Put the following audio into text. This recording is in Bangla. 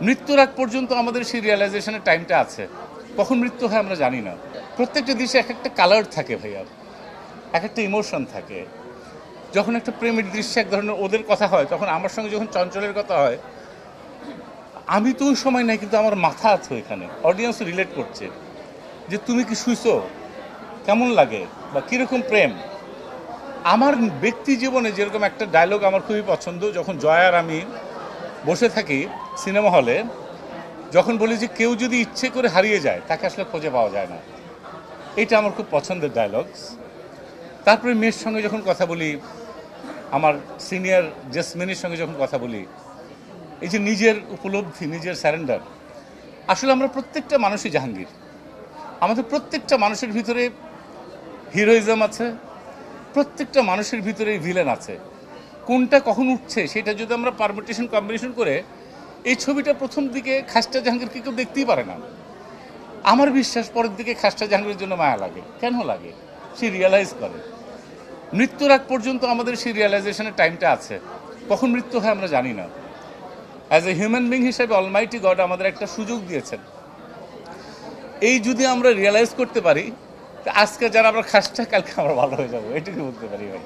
মৃত্যুর আগ পর্যন্ত আমাদের সেই রিয়েলাইজেশনের টাইমটা আছে। কখন মৃত্যু হয় আমরা জানি না। প্রত্যেকটা দৃশ্যে এক একটা কালার থাকে ভাইয়া, এক একটা ইমোশন থাকে। যখন একটা প্রেমের দৃশ্যে এক ধরনের ওদের কথা হয়, তখন আমার সঙ্গে যখন চঞ্চলের কথা হয়, আমি তো ওই সময় নাই, কিন্তু আমার মাথা আছে এখানে, অডিয়েন্সও রিলেট করছে যে তুমি কি শুইছো, কেমন লাগে বা কীরকম প্রেম। আমার ব্যক্তি জীবনে যেরকম একটা ডায়লগ আমার খুবই পছন্দ, যখন জয়ার আমি বসে থাকি সিনেমা হলে, যখন বলি যে কেউ যদি ইচ্ছে করে হারিয়ে যায় তাকে আসলে খুঁজে পাওয়া যায় না। এটা আমার খুব পছন্দের ডায়লগস। তারপরে মেয়ের সঙ্গে যখন কথা বলি, আমার সিনিয়র জেসমিনের সঙ্গে যখন কথা বলি, এই যে নিজের উপলব্ধি, নিজের স্যারেন্ডার। আসলে আমরা প্রত্যেকটা মানুষই জাহাঙ্গীর, আমাদের প্রত্যেকটা মানুষের ভিতরে হিরোইজম আছে, প্রত্যেকটা মানুষের ভিতরে ভিলেন আছে। কোনটা কখন উঠছে সেটা যদি আমরা পারমিটেশন কম্বিনেশন করে, এই ছবিটা প্রথম দিকে খাস্টা জাহাঙ্গীরকে কেউ দেখতেই পারে না। আমার বিশ্বাস পরের দিকে খাস্টা জাহাঙ্গীরের জন্য মায়া লাগে। কেন লাগে? সে রিয়েলাইজ করে। মৃত্যুর আগ পর্যন্ত আমাদের সেই রিয়েলাইজেশনের টাইমটা আছে। কখন মৃত্যু হয় আমরা জানি না। অ্যাজ এ হিউম্যান বিং হিসেবে অলমাইটি গড আমাদের একটা সুযোগ দিয়েছেন। এই যদি আমরা রিয়েলাইজ করতে পারি, আজকে যারা আমরা খাসটা, কালকে আমরা ভালো হয়ে যাবো, এটুকু বলতে পারি ভাই।